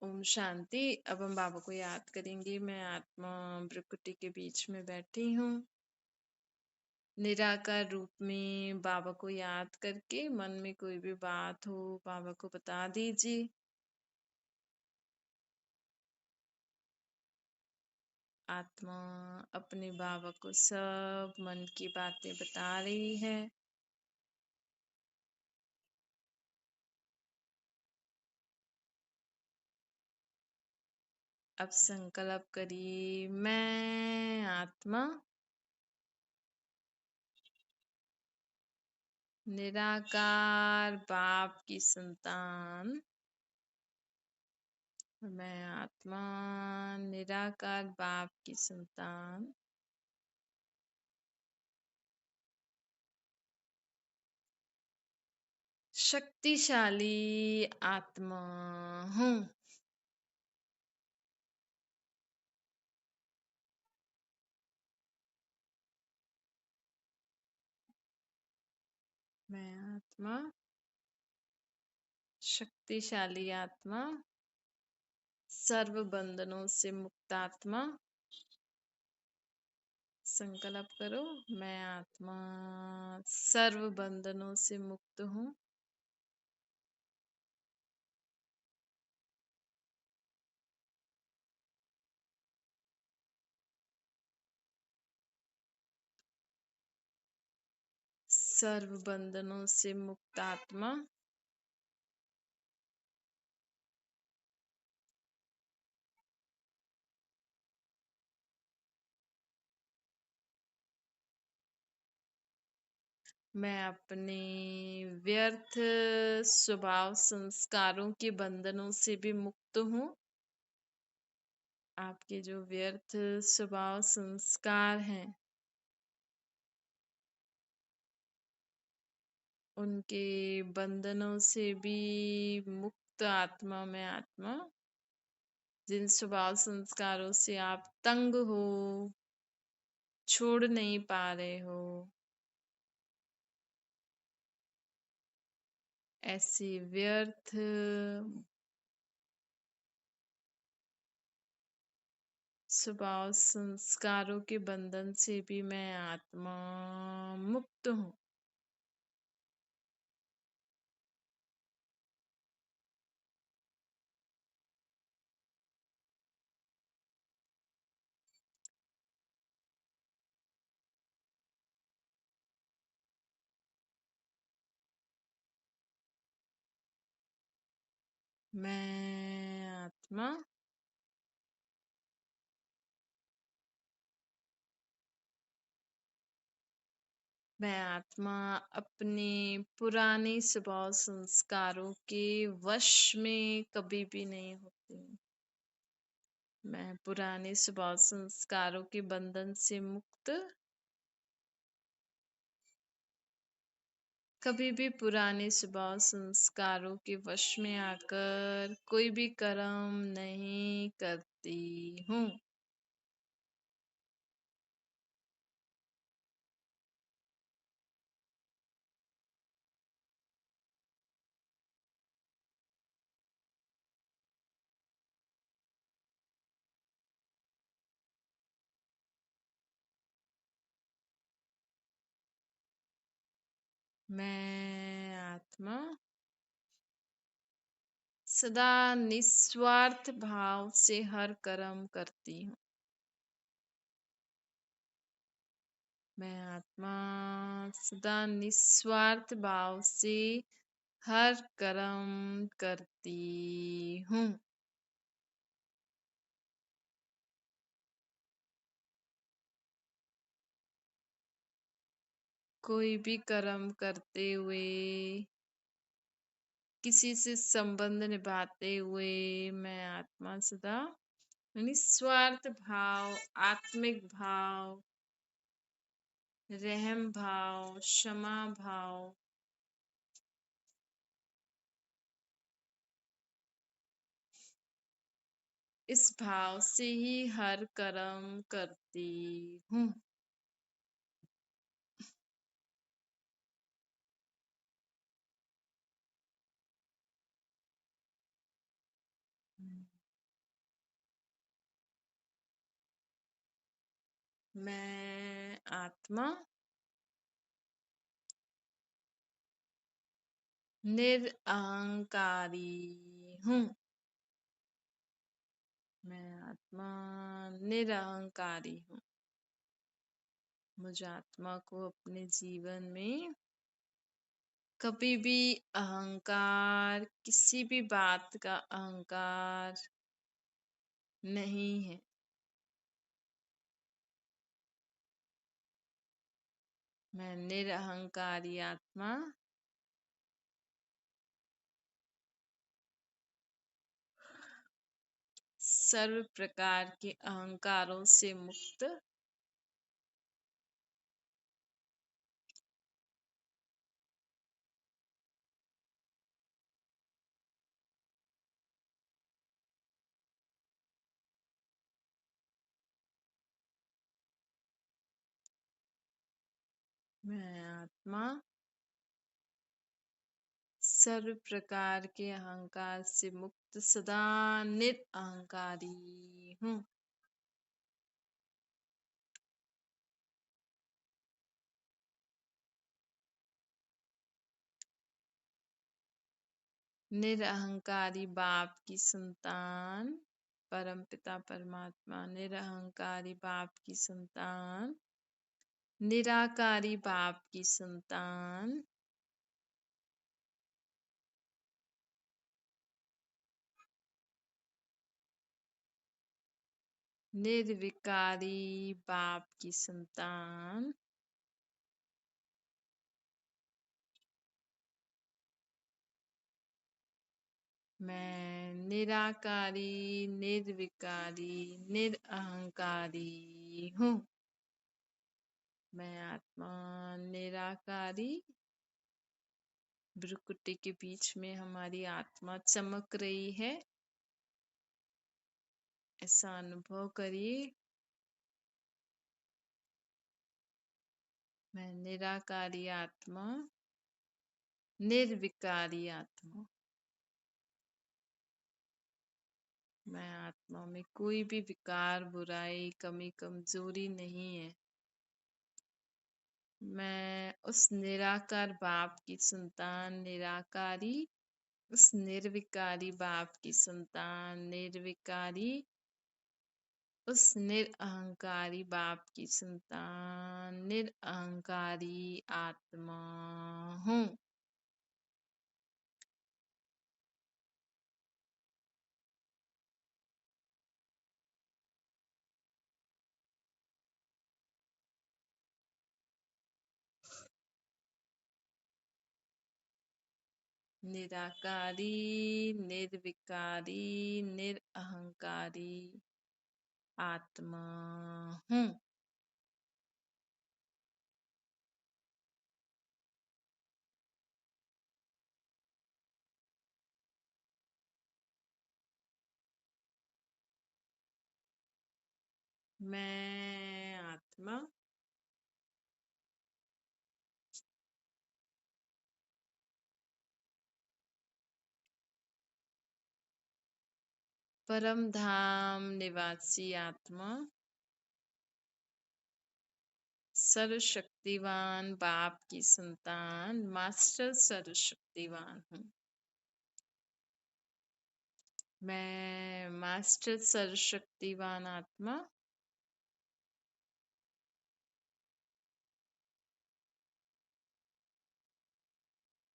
ओम शांति। अब हम बाबा को याद करेंगे। मैं आत्मा भ्रुकुटी के बीच में बैठी हूँ। निराकार रूप में बाबा को याद करके मन में कोई भी बात हो बाबा को बता दीजिए। आत्मा अपने बाबा को सब मन की बातें बता रही है। अब संकल्प करिए, मैं आत्मा निराकार बाप की संतान। मैं आत्मा निराकार बाप की संतान शक्तिशाली आत्मा हूँ। मैं आत्मा शक्तिशाली आत्मा, सर्व बंधनों से मुक्त आत्मा। संकल्प करो, मैं आत्मा सर्व बंधनों से मुक्त हूँ। सर्व बंधनों से मुक्त आत्मा। मैं अपने व्यर्थ स्वभाव संस्कारों के बंधनों से भी मुक्त हूँ। आपके जो व्यर्थ स्वभाव संस्कार हैं उनके बंधनों से भी मुक्त आत्मा। मैं आत्मा जिन स्वभाव संस्कारों से आप तंग हो, छोड़ नहीं पा रहे हो, ऐसे व्यर्थ स्वभाव संस्कारों के बंधन से भी मैं आत्मा मुक्त हूँ। मैं आत्मा मैं आत्मा अपने पुराने स्वभाव संस्कारों के वश में कभी भी नहीं होती हूँ। मैं पुराने स्वभाव संस्कारों के बंधन से मुक्त, कभी भी पुराने स्वभाव संस्कारों के वश में आकर कोई भी कर्म नहीं करती हूँ। मैं आत्मा सदा निस्वार्थ भाव से हर कर्म करती हूँ। मैं आत्मा सदा निस्वार्थ भाव से हर कर्म करती हूँ। कोई भी कर्म करते हुए, किसी से संबंध निभाते हुए मैं आत्मा सदा निस्वार्थ भाव, आत्मिक भाव, रहम भाव, क्षमा भाव, इस भाव से ही हर कर्म करती हूँ। मैं आत्मा निरअहंकारी हूँ। मैं आत्मा निरअहंकारी हूँ। मुझे आत्मा को अपने जीवन में कभी भी अहंकार, किसी भी बात का अहंकार नहीं है। मैं निरअहंकारी आत्मा सर्व प्रकार के अहंकारों से मुक्त मैं आत्मा सर्व प्रकार के अहंकार से मुक्त सदा निरअहंकारी हूँ। निरअहंकारी बाप की संतान परमपिता परमात्मा, निरअहंकारी बाप की संतान, निराकारी बाप की संतान, निर्विकारी बाप की संतान, मैं निराकारी, निर्विकारी, निरअहंकारी हूँ। मैं आत्मा निराकारी, भ्रुकुटी के बीच में हमारी आत्मा चमक रही है, ऐसा अनुभव करिए। मैं निराकारी आत्मा, निर्विकारी आत्मा। मैं आत्मा में कोई भी विकार, बुराई, कमी, कमजोरी नहीं है। मैं उस निराकार बाप की संतान निराकारी, उस निर्विकारी बाप की संतान निर्विकारी, उस निरअहंकारी बाप की संतान निरअहंकारी आत्मा हूँ। निराकारी, निर्विकारी, निरअहंकारी आत्मा हूँ। मैं आत्मा परम धाम निवासी आत्मा सर्वशक्तिवान बाप की संतान मास्टर सर्वशक्तिवान हूँ। मैं मास्टर सर्वशक्तिवान आत्मा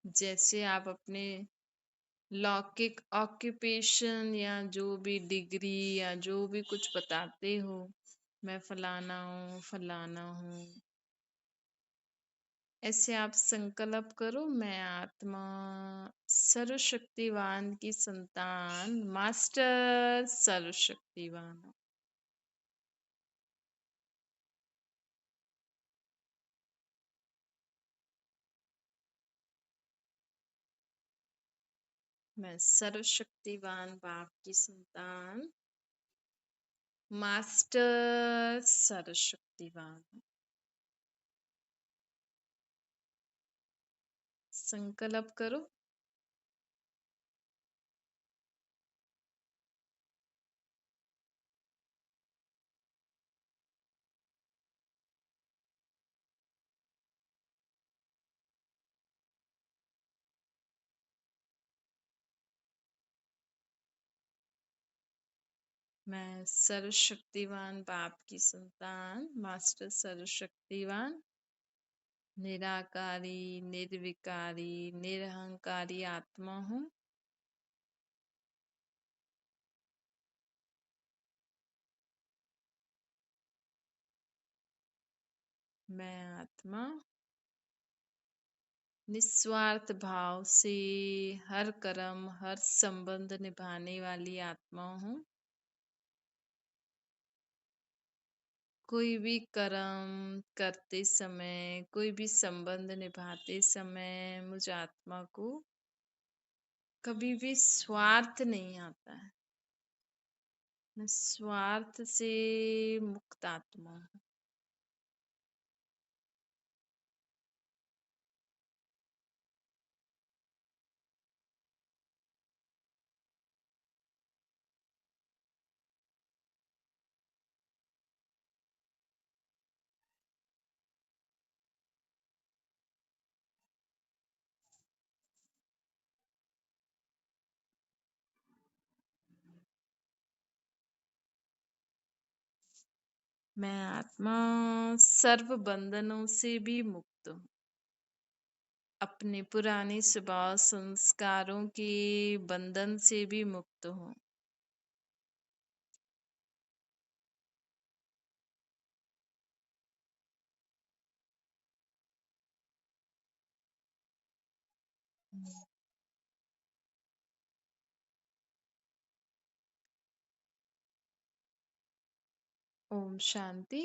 जैसे आप अपने लौकिक ऑक्यूपेशन या जो भी डिग्री या जो भी कुछ बताते हो, मैं फलाना हूँ फलाना हूँ, ऐसे आप संकल्प करो। मैं आत्मा सर्वशक्तिवान की संतान मास्टर सर्वशक्तिवान हूँ। मैं सर्वशक्तिवान बाप की संतान मास्टर सर्वशक्तिवान हूँ। संकल्प करो। मैं सर्वशक्तिवान बाप की संतान मास्टर सर्वशक्तिवान निराकारी निर्विकारी निरहंकारी आत्मा हूँ। मैं आत्मा निस्वार्थ भाव से हर कर्म हर संबंध निभाने वाली आत्मा हूँ। कोई भी कर्म करते समय कोई भी संबंध निभाते समय मुझ आत्मा को कभी भी स्वार्थ नहीं आता है। मैं स्वार्थ से मुक्त आत्मा हूँ। मैं आत्मा सर्व बंधनों से भी मुक्त हूँ। अपने पुराने स्वभाव संस्कारों के बंधन से भी मुक्त हूँ। ओम शांति।